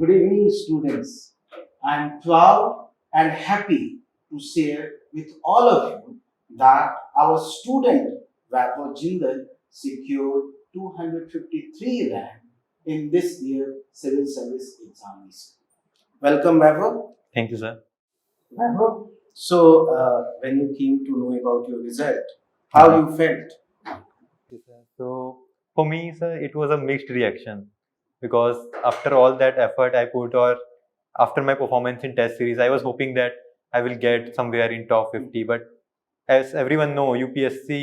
Good evening, students. I am proud and happy to share with all of you that our student Vaibhav Jindal secured 253 rank in this year civil service examination. Welcome, Vaibhav. Thank you, sir. Vaibhav, so when you came to know about your result, how you felt? So for me, sir, it was a mixed reaction because after all that effort I put, or after my performance in test series, I was hoping that I will get somewhere in top 50. But as everyone know, UPSC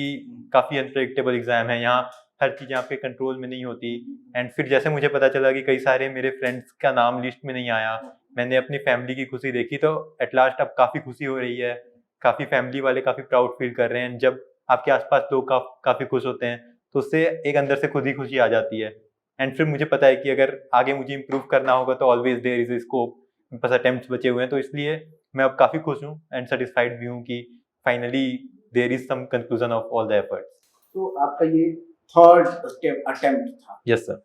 काफी unpredictable exam है. यहाँ हर चीज यहाँ पे control में नहीं होती. And फिर जैसे मुझे पता चला कि कई सारे मेरे फ्रेंड्स का नाम लिस्ट में नहीं आया, मैंने अपनी फैमिली की खुशी देखी, तो एट लास्ट अब काफी खुशी हो रही है. काफी फैमिली वाले काफी प्राउड फील कर रहे हैं. जब आपके आसपास लोग काफी खुश होते हैं तो उससे एक अंदर से खुद ही खुशी आ जाती है. एंड फिर मुझे पता है कि अगर आगे मुझे इम्प्रूव करना होगा तो ऑलवेज देयर इज स्कोप. मेरे पास अटेम्प्ट्स बचे हुए हैं, तो इसलिए मैं अब काफी खुश हूँ एंड सेटिस्फाइड भी हूँ कि finally there is some conclusion of all the efforts. तो आपका ये थर्ड अटेम्प्ट था. Yes sir.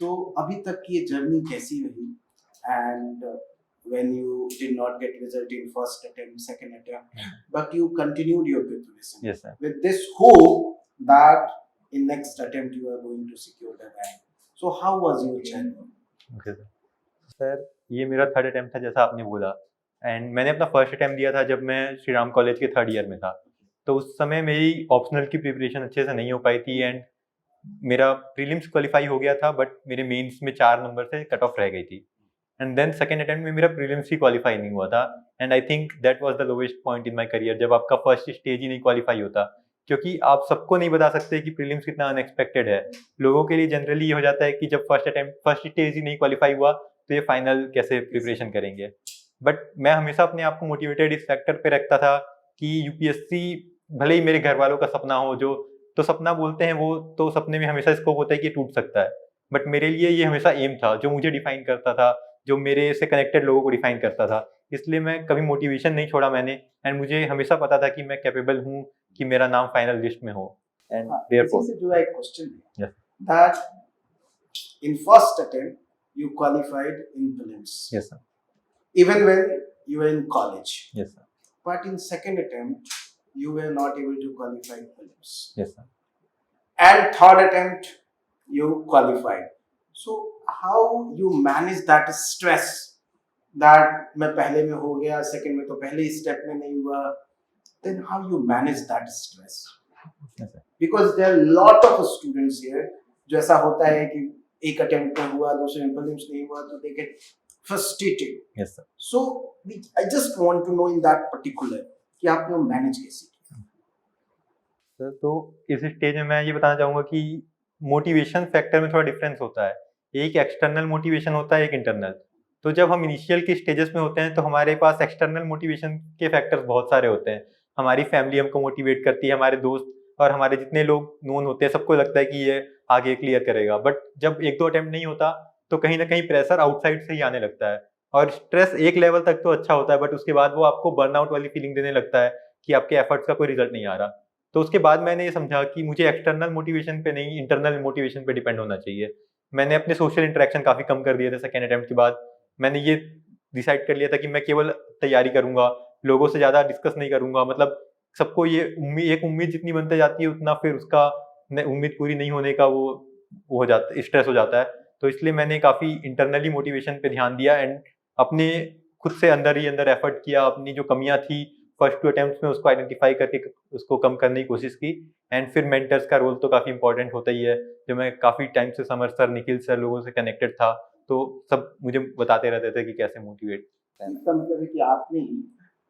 तो अभी तक की ये जर्नी कैसी रही? And when you did not get result in first attempt, second attempt, but you continued your preparation. Yes sir. With this hope that in next attempt you are going to secure the rank. So how was your journey? Okay sir. Sir ये मेरा third attempt था जैसा आपने बोला. And मैंने अपना first attempt दिया था जब मैं श्री राम कॉलेज के थर्ड ईयर में था. तो उस समय मेरी ऑप्शनल की प्रिपरेशन अच्छे से नहीं हो पाई थी एंड मेरा प्रीलिम्स क्वालिफाई हो गया था, बट मेरे मेंस में 4 नंबर से कट ऑफ रह गई थी. एंड देन सेकेंड अटेम्प्ट में मेरा प्रीलिम्स ही क्वालिफाई नहीं हुआ था. And I think that was the lowest point in my career, जब आपका फर्स्ट स्टेज ही नहीं क्वालिफाई होता. क्योंकि आप सबको नहीं बता सकते कि प्रीलिम्स कितना अनएक्सपेक्टेड है. लोगों के लिए जनरली ये हो जाता है कि जब फर्स्ट स्टेज ही नहीं क्वालिफाई हुआ तो ये फाइनल कैसे प्रिपरेशन करेंगे. बट मैं हमेशा अपने आप को मोटिवेटेड इस फैक्टर पे रखता था कि यूपीएससी भले ही मेरे घर वालों का सपना हो, जो तो सपना बोलते हैं वो तो सपने में हमेशा स्कोप होता है कि टूट सकता है. बट मेरे लिए ये हमेशा एम था जो मुझे डिफाइन करता था, जो मेरे से कनेक्टेड लोगों को डिफाइन करता था. इसलिए मैं कभी मोटिवेशन नहीं छोड़ा मैंने. एंड मुझे हमेशा पता था कि मैं कैपेबल हूँ कि मेरा नाम फाइनल लिस्ट में हो. एंड देयरफॉर इसी से जुड़ा एक क्वेश्चन है Yes. that in first attempt you qualified in prelims yes sir. even when you were in college, yes sir. but in second attempt you were not able to qualify prelims, yes sir. and third attempt you qualified. So how you manage that stress that मैं पहले में हो गया, second में तो पहले step में नहीं हुआ, then how you manage that stress? Yes, sir. Because there are lot of students here जो ऐसा होता है कि एक अटेम्प्ट में हुआ, दूसरे में प्रीलिम्स नहीं हुआ, तो they get frustrated. Yes, sir. So I just want to know in that particular कि आपने वो मैनेज कैसे किया? सर तो इस स्टेज में मैं ये बताना चाहूँगा कि मोटिवेशन फैक्टर में थोड़ा डिफरेंस होता है. एक एक्सटर्नल मोटिवेशन होता है, एक इंटरनल. तो जब हम इनिशियल के स्टेजेस में होते हैं तो हमारे पास एक्सटर्नल मोटिवेशन के फैक्टर्स बहुत सारे होते हैं. हमारी फैमिली हमको मोटिवेट करती है, हमारे दोस्त और हमारे जितने लोग नोन होते हैं सबको लगता है कि ये आगे क्लियर करेगा. बट जब एक दो अटेम्प्ट नहीं होता तो कहीं ना कहीं प्रेशर आउटसाइड से ही आने लगता है. और स्ट्रेस एक लेवल तक तो अच्छा होता है, बट उसके बाद वो आपको बर्नआउट वाली फीलिंग देने लगता है कि आपके एफर्ट्स का कोई रिजल्ट नहीं आ रहा. तो उसके बाद मैंने ये समझा कि मुझे एक्सटर्नल मोटिवेशन पे नहीं, इंटरनल मोटिवेशन पे डिपेंड होना चाहिए. मैंने अपने सोशल इंटरेक्शन काफी कम कर दिए थे सेकेंड अटेम्प्ट के बाद. मैंने ये डिसाइड कर लिया था कि मैं केवल तैयारी करूंगा, लोगों से ज्यादा डिस्कस नहीं करूंगा. मतलब सबको ये एक उम्मीद जितनी बनते जाती है उतना फिर उसका उम्मीद पूरी नहीं होने का वो हो जाता, स्ट्रेस हो जाता है. तो इसलिए मैंने काफी इंटरनली मोटिवेशन पे ध्यान दिया एंड अपने खुद से अंदर ही अंदर एफर्ट किया. अपनी जो कमियां थी फर्स्ट 2 अटेम्प्ट्स में उसको आइडेंटिफाई करके उसको कम करने की कोशिश की. एंड फिर मेंटर्स का रोल तो काफी इंपॉर्टेंट होता ही है. जो मैं काफी टाइम से समर सर, निखिल सर लोगों से कनेक्टेड था, तो सब मुझे बताते रहते थे कि कैसे मोटिवेट. इसका मतलब है कि आपने ही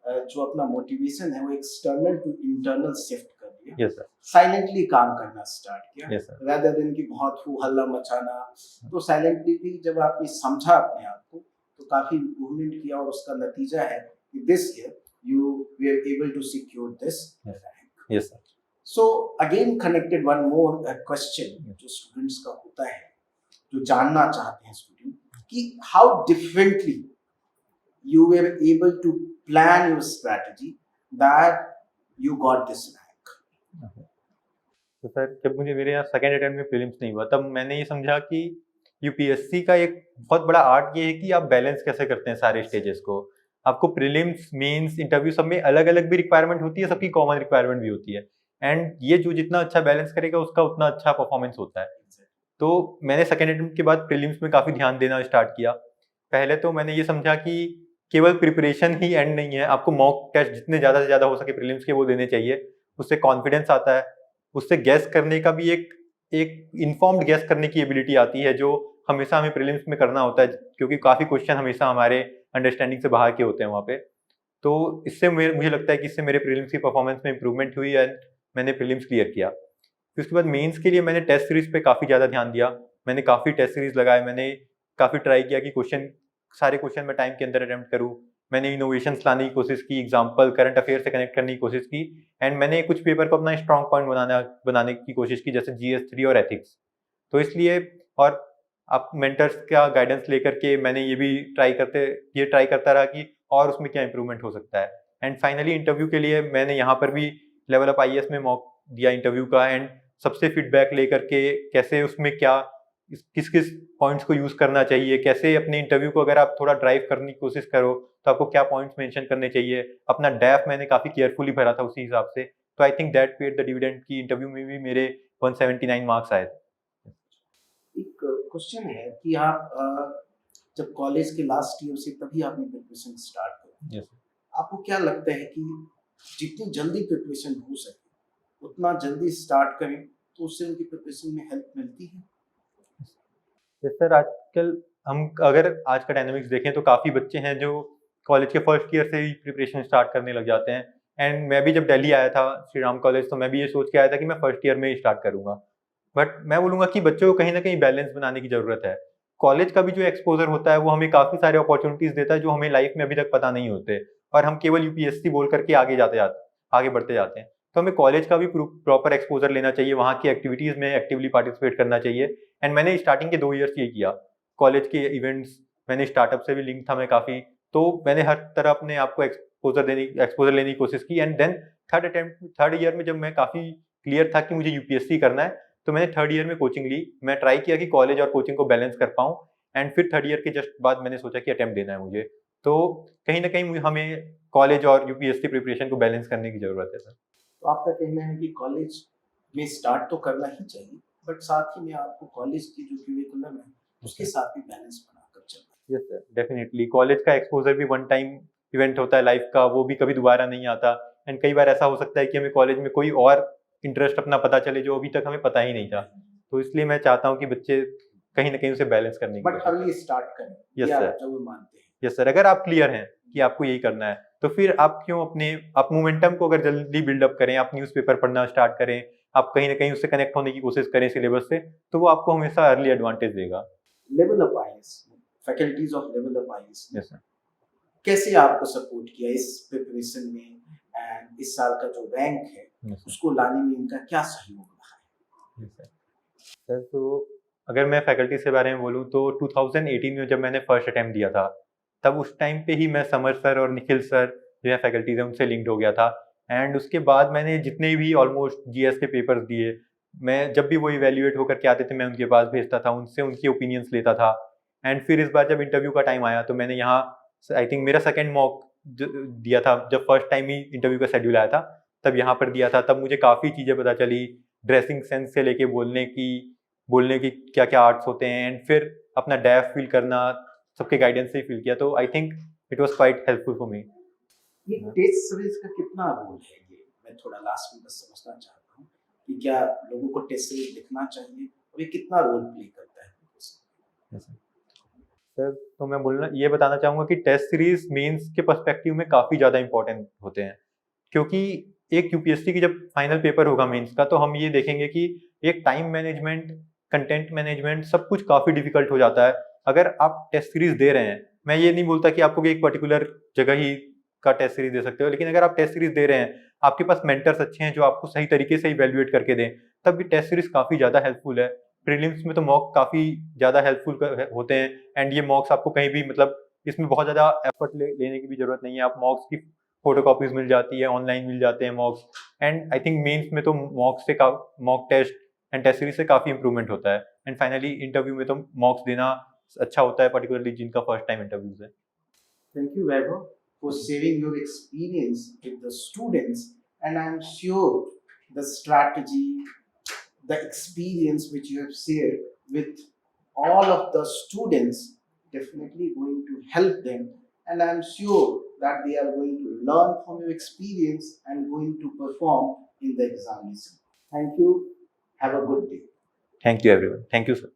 जो अपना मोटिवेशन है वो एक्सटर्नल टू इंटरनल शिफ्ट कर दिया. Yes sir. साइलेंटली काम करना स्टार्ट किया. Yes sir. rather than कि बहुत हल्ला मचाना. तो साइलेंटली भी जब आपने समझा अपने आप को तो काफी इम्प्रूवमेंट किया और उसका नतीजा है कि this year you were able to secure this rank. Yes sir. So again connected one more question जो स्टूडेंट्स का होता है, जो जानना चाहते हैं स्टूडेंट कि how differently you were able to plan your strategy that you got this rank. तो सर जब मुझे मेरे यहाँ सेकेंड अटेम्प्ट में प्रीलिम्स नहीं हुआ तब मैंने ये समझा कि यूपीएससी का एक बहुत बड़ा आर्ट ये है कि आप बैलेंस कैसे करते हैं सारे स्टेजेस को। आपको प्रीलिम्स, मेंस, इंटरव्यू सब में अलग अलग भी रिक्वायरमेंट होती है, सबकी कॉमन रिक्वायरमेंट भी होती है, एंड ये जो जितना अच्छा बैलेंस करेगा उसका उतना अच्छा परफॉर्मेंस होता है। तो मैंने सेकेंड अटेम्प्ट के बाद प्रीलिम्स में काफ़ी ध्यान देना स्टार्ट किया। पहले तो मैंने ये समझा कि केवल प्रिपरेशन ही एंड नहीं है, आपको मॉक टेस्ट जितने ज़्यादा से ज़्यादा हो सके प्रीलिम्स के वो देने चाहिए। उससे कॉन्फिडेंस आता है, उससे गैस करने का भी एक एक इन्फॉर्म्ड गैस करने की एबिलिटी आती है, जो हमेशा हमें प्रीलिम्स में करना होता है, क्योंकि काफ़ी क्वेश्चन हमेशा हमारे अंडरस्टैंडिंग से बाहर के होते हैं वहाँ पे। तो इससे मुझे लगता है कि इससे मेरे प्रीलिम्स की परफॉर्मेंस में इंप्रूवमेंट हुई एंड मैंने प्रीलिम्स क्लियर किया। फिर उसके बाद मेंस के लिए मैंने टेस्ट सीरीज पे काफ़ी ज़्यादा ध्यान दिया। मैंने काफ़ी टेस्ट सीरीज लगाए, मैंने काफ़ी ट्राई किया कि सारे क्वेश्चन मैं टाइम के अंदर अटेम्प्ट करूँ। मैंने इनोवेशंस लाने की कोशिश की, एग्जाम्पल करंट अफेयर से कनेक्ट करने की कोशिश की, एंड मैंने कुछ पेपर को अपना स्ट्रॉन्ग पॉइंट बनाने की कोशिश की, जैसे GS3 और एथिक्स। तो इसलिए, और आप मेंटर्स का गाइडेंस लेकर के मैंने ये ट्राई करता रहा कि और उसमें क्या इंप्रूवमेंट हो सकता है। एंड फाइनली इंटरव्यू के लिए मैंने यहाँ पर भी लेवल अप IAS में मॉक दिया इंटरव्यू का, एंड सबसे फीडबैक लेकर के कैसे उसमें किस किस पॉइंट्स को यूज करना चाहिए, कैसे अपने इंटरव्यू को अगर आप थोड़ा ड्राइव करने की कोशिश करो तो आपको क्या पॉइंट्स मेंशन करने चाहिए। अपना डैफ मैंने काफी केयरफुली भरा था उसी हिसाब से। तो I think that paid the dividend की इंटरव्यू में भी मेरे 179 मार्क्स आए थे। एक क्वेश्चन है कि आप जब कॉलेज के लास्ट ईयर से तभी आपने प्रिपरेशन स्टार्ट करी, यस आपको क्या लगता है कि जितनी जल्दी प्रिपरेशन हो सके उतना जल्दी स्टार्ट करें तो उससे उनकी प्रिपरेशन में हेल्प मिलती है? सर, आजकल हम अगर आज का डायनामिक्स देखें तो काफ़ी बच्चे हैं जो कॉलेज के फर्स्ट ईयर से ही प्रिपरेशन स्टार्ट करने लग जाते हैं। एंड मैं भी जब दिल्ली आया था श्री राम कॉलेज, तो मैं भी ये सोच के आया था कि मैं फर्स्ट ईयर में ही स्टार्ट करूंगा। बट मैं बोलूंगा कि बच्चों को कहीं ना कहीं बैलेंस बनाने की ज़रूरत है। कॉलेज का भी जो एक्सपोजर होता है वो हमें काफ़ी सारे अपॉर्चुनिटीज़ देता है जो हमें लाइफ में अभी तक पता नहीं होते, और हम केवल यूपीएससी बोल करके आगे बढ़ते जाते हैं। तो हमें कॉलेज का भी प्रॉपर एक्सपोजर लेना चाहिए, वहाँ की एक्टिविटीज़ में एक्टिवली पार्टिसिपेट करना चाहिए। एंड मैंने स्टार्टिंग के 2 ईयर्स ये किया। कॉलेज के इवेंट्स, मैंने स्टार्टअप से भी लिंक था मैं काफ़ी, तो मैंने हर तरह अपने आप को एक्सपोजर लेने की कोशिश की। एंड देन थर्ड ईयर में जब मैं काफ़ी क्लियर था कि मुझे यूपीएससी करना है, तो मैंने थर्ड ईयर में कोचिंग ली। मैं ट्राई किया कि कॉलेज और कोचिंग को बैलेंस कर पाऊँ, एंड फिर थर्ड ईयर के जस्ट बाद मैंने सोचा कि अटेम्प्ट देना है मुझे। तो कहीं ना कहीं हमें कॉलेज और यूपीएससी प्रिपरेशन को बैलेंस करने की ज़रूरत है सर। तो आपका कहना है कि कॉलेज में स्टार्ट तो करना ही चाहिए, बट साथ ही में आपको कॉलेज की जो क्यूरिकुलम है उसके साथ भी बैलेंस बनाकर चलना यस सर, डेफिनेटली कॉलेज का एक्सपोजर भी वन टाइम इवेंट होता है लाइफ का, वो भी कभी दोबारा नहीं आता। एंड कई बार ऐसा हो सकता है कि हमें कॉलेज में कोई और इंटरेस्ट अपना पता चले जो अभी तक हमें पता ही नहीं था। तो इसलिए मैं चाहता हूँ कि बच्चे कहीं ना कहीं उसे बैलेंस करने की बट कोशिश अर्ली करें। स्टार्ट करें, यस ये आप सर, जरूर मानते हैं। यस सर, अगर आप क्लियर हैं कि आपको यही करना है तो फिर आप मोमेंटम को अगर जल्दी बिल्डअप करें, आप न्यूज़पेपर पढ़ना स्टार्ट करें, आप कहीं ना कहीं उससे कनेक्ट होने की कोशिश करें सिलेबस से, तो वो आपको हमेशा अर्ली एडवांटेज देगा। Level up IAS, faculties of level up IAS yes sir. कैसे आपको सपोर्ट किया इस प्रिपरेशन में, एंड इस साल का जो रैंक है यस सर। उसको लाने में इनका क्या सहयोग रहा है? Yes sir. सर, तो अगर मैं फैकल्टी के बारे में बोलूँ तो 2018 में जब मैंने फर्स्ट अटेम्प्ट दिया था, तब उस टाइम पे ही मैं समर सर और निखिल सर जो है फैकल्टीज हैं उनसे लिंक्ड हो गया था। एंड उसके बाद मैंने जितने भी ऑलमोस्ट जीएस के पेपर्स दिए, मैं जब भी वो इवेल्युएट होकर के आते थे मैं उनके पास भेजता था, उनसे उनकी ओपिनियंस लेता था। एंड फिर इस बार जब इंटरव्यू का टाइम आया तो मैंने यहाँ आई थिंक मेरा सेकेंड मॉक दिया था, जब फर्स्ट टाइम ही इंटरव्यू का शेड्यूल आया था तब यहाँ पर दिया था। तब मुझे काफ़ी चीज़ें पता चली, ड्रेसिंग सेंस से लेके बोलने की क्या क्या आर्ट्स होते हैं, एंड फिर अपना डैफ फील करना सबके गाइडेंस से ही फील किया। तो I think it was quite helpful for me. ये टेस्ट सीरीज का कितना रोल है, ये मैं थोड़ा लास्ट में बस समझना चाहता हूँ कि क्या लोगों को टेस्ट सीरीज लिखना चाहिए और ये कितना रोल प्ले करता है? सर, तो मैं ये बताना चाहूँगा कि टेस्ट सीरीज मेंस के पर्सपेक्टिव में काफ़ी ज़्यादा इंपॉर्टेंट होते हैं, क्योंकि एक यूपीएससी की जब फाइनल पेपर होगा मेंस का तो हम ये देखेंगे कि एक टाइम मैनेजमेंट, कंटेंट मैनेजमेंट सब कुछ काफ़ी डिफिकल्ट हो जाता है अगर आप टेस्ट सीरीज दे रहे हैं। मैं ये नहीं बोलता कि आपको एक पर्टिकुलर जगह ही का टेस्ट सीरीज दे सकते हो, लेकिन अगर आप टेस्ट सीरीज दे रहे हैं, आपके पास मेंटर्स अच्छे हैं जो आपको सही तरीके से इवेल्युएट करके दें, तब ये टेस्ट सीरीज काफ़ी ज़्यादा हेल्पफुल है। प्रीलिम्स में तो मॉक काफ़ी ज़्यादा हेल्पफुल होते हैं, एंड ये मॉक्स आपको कहीं भी मतलब इसमें बहुत ज़्यादा एफर्ट लेने की भी ज़रूरत नहीं है। आप मॉक्स की फोटो कॉपीज मिल जाती है, ऑनलाइन मिल जाते हैं mocks. And I think mains में तो mock test and test series से काफ़ी इंप्रूवमेंट होता है। एंड फाइनली इंटरव्यू में तो मॉक्स देना अच्छा होता है, पर्टिकुलरली जिनका फर्स्ट टाइम इंटरव्यूज है। Thank you, Vaibhav, for sharing your experience with the students. And I'm sure the strategy, the experience which you have shared with all of the students definitely going to help them. And I'm sure that they are going to learn from your experience and going to perform in the examination. Thank you. Have a good day. Thank you everyone, thank you sir.